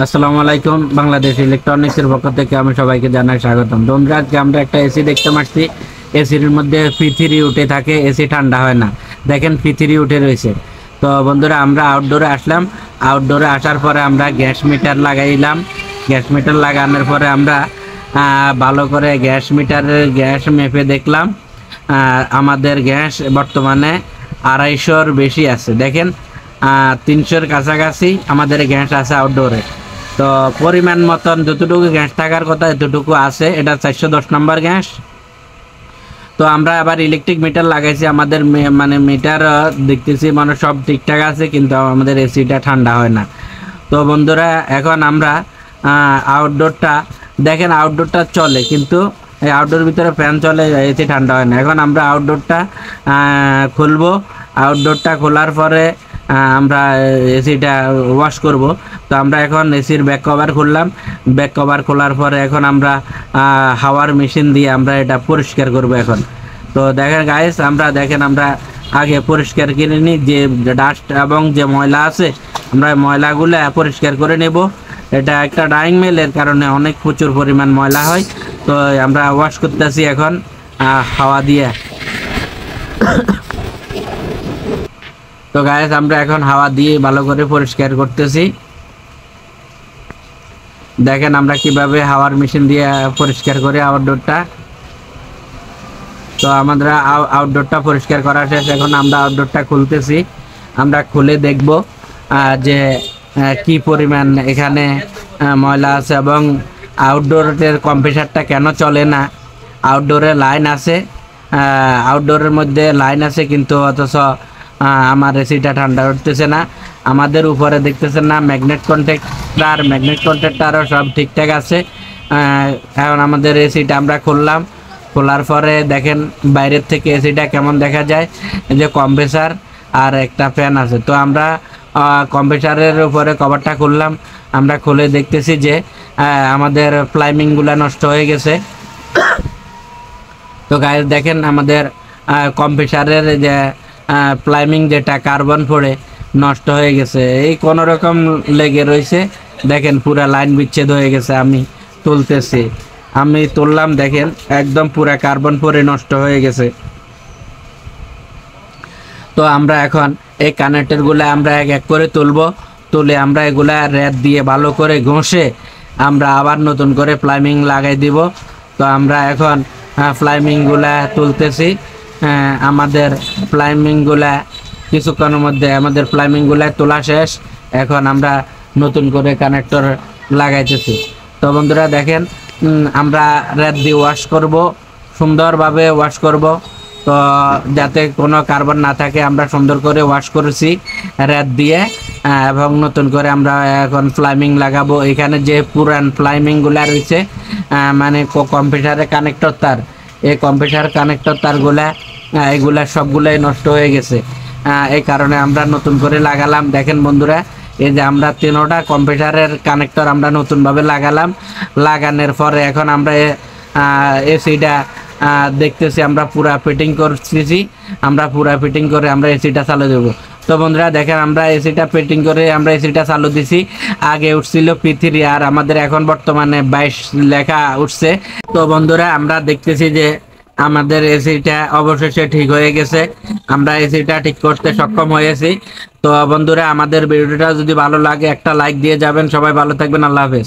আসসালামু আলাইকুম। বাংলাদেশ ইলেকট্রনিক্সের পক্ষ থেকে আমি সবাইকে জানাই স্বাগতম। বন্ধুরা, আজকে আমরা একটা এসি দেখতে পাচ্ছি। এসির মধ্যে ফিথিরি উঠে থাকে, এসি ঠান্ডা হয় না। দেখেন ফিথিরি উঠে রয়েছে। তো বন্ধুরা, আমরা আউটডোরে আসলাম। আউটডোরে আসার পরে আমরা গ্যাস মিটার লাগাইলাম। গ্যাস মিটার লাগানোর পরে আমরা ভালো করে গ্যাস মিটারের গ্যাস মেপে দেখলাম। আমাদের গ্যাস বর্তমানে 250-র বেশি আছে। দেখেন 300-র কাছাকাছি আমাদের গ্যাস আছে আউটডোরে। তো পরিমাণ মতন যতটুকু গ্যাস থাকার কথা এতটুকু আছে। এটা 410 নম্বর গ্যাস। তো আমরা আবার ইলেকট্রিক মিটার লাগাইছি। আমাদের মানে মিটার দেখতেছি মানে সব ঠিকঠাক আছে, কিন্তু আমাদের এসিটা ঠান্ডা হয় না। তো বন্ধুরা, এখন আমরা আউটডোরটা দেখেন, আউটডোরটা চলে কিন্তু এই আউটডোর ভিতরে ফ্যান চলে, এসি ঠান্ডা হয় না। এখন আমরা আউটডোরটা খুলবো। আউটডোরটা খোলার পরে আমরা এসিটা ওয়াশ করব। তো আমরা এখন এসির ব্যাক কভার খুললাম। ব্যাক কভার খোলার পরে এখন আমরা হাওয়ার মেশিন দিয়ে আমরা এটা পরিষ্কার করব এখন। তো দেখেন গাইস, আমরা আগে পরিষ্কার করে নিই যে ডাস্ট এবং যে ময়লা আছে, আমরা ময়লাগুলো পরিষ্কার করে নেব। এটা একটা ডাইং মেলের কারণে অনেক প্রচুর পরিমাণ ময়লা হয়। তো আমরা ওয়াশ করতেছি এখন হাওয়া দিয়ে। তো গাইস, আমরা এখন হাওয়া দিয়ে ভালো করে পরিষ্কার করতেছি। দেখেন আমরা কিভাবে হাওয়ার মেশিন দিয়ে পরিষ্কার করি আউটডোরটা। তো আমাদের আউটডোরটা পরিষ্কার করা শেষ। এখন আমরা আউটডোরটা খুলতেছি। আমরা খুলে দেখব যে কি পরিমাণ এখানে ময়লা আছে এবং আউটডোরের কম্প্রেসারটা কেন চলে না। আউটডোরে লাইন আছে, আউটডোরের মধ্যে লাইন আছে, কিন্তু অথচ আমার এসিটা ঠান্ডা উঠতেছে না। আমাদের উপরে দেখতেছেন না ম্যাগনেট কন্ট্যাক্টরও সব ঠিকঠাক আছে। এখন আমাদের এসিটা আমরা খুললাম। খোলার পরে দেখেন বাইরের থেকে এসিটা কেমন দেখা যায়। যে কম্প্রেসার আর একটা ফ্যান আছে। তো আমরা কম্প্রেসারের উপরে কভারটা খুললাম। আমরা খুলে দেখতেছি যে আমাদের প্লাইমিংগুলো নষ্ট হয়ে গেছে। তো গাইস দেখেন আমাদের কম্প্রেসারের যে প্লাইমিং যেটা কার্বন পড়ে নষ্ট হয়ে গেছে, এই কোনো রকম লেগে রয়েছে। দেখেন পুরা লাইন বিচ্ছেদ হয়ে গেছে। আমি তুললাম, দেখেন একদম পুরা কার্বন পরে নষ্ট হয়ে গেছে। তো আমরা এখন এই কানেক্টরগুলো আমরা এক এক করে তুলে আমরা এগুলা রেত দিয়ে ভালো করে ঘষে আমরা আবার নতুন করে প্লাইমিং লাগাই দিব। তো আমরা এখন প্লাইমিংগুলা তুলতেছি। আমাদের প্লাইমিংগুলা কিছুক্ষণের মধ্যে আমাদের প্লাইমিংগুলা তোলা শেষ। এখন আমরা নতুন করে কানেক্টর লাগাইতেছি। তো বন্ধুরা দেখেন, আমরা রেত দিয়ে ওয়াশ করব, সুন্দরভাবে ওয়াশ করব। তো যাতে কোনো কার্বন না থাকে আমরা সুন্দর করে ওয়াশ করেছি রেত দিয়ে। এবং নতুন করে আমরা এখন প্লাইমিং লাগাবো। এখানে যে পুরান প্লাইমিংগুলো রয়েছে মানে কম্পিউটারের কানেক্টর তার, এই কম্পিউটার কানেক্টর তারগুলা এগুলা সবগুলাই নষ্ট হয়ে গেছে। এই কারণে আমরা নতুন করে লাগালাম। দেখেন বন্ধুরা, এই যে আমরা 3টা কম্পিউটারের কানেক্টর আমরা নতুনভাবে লাগানোর পরে এখন আমরা এসিটা দেখতেছি আমরা পুরা ফিটিং করতেছি। আমরা পুরা ফিটিং করে আমরা এসিটা চালু দেবো। তো বন্ধুরা দেখেন, আমরা এসিটা ফিটিং করে আমরা এসিটা চালু দিছি। আগে উঠছিল P3 আর আমাদের এখন বর্তমানে 22 লেখা উঠছে। তো বন্ধুরা, আমরা দেখতেছি যে আমাদের এসিটা অবশেষে ঠিক হয়ে গেছে। আমরা এসিটা ঠিক করতে সক্ষম হয়েছি। তো বন্ধুরা, আমাদের ভিডিওটা যদি ভালো লাগে একটা লাইক দিয়ে যাবেন। সবাই ভালো থাকবেন। আল্লাহ হাফেজ।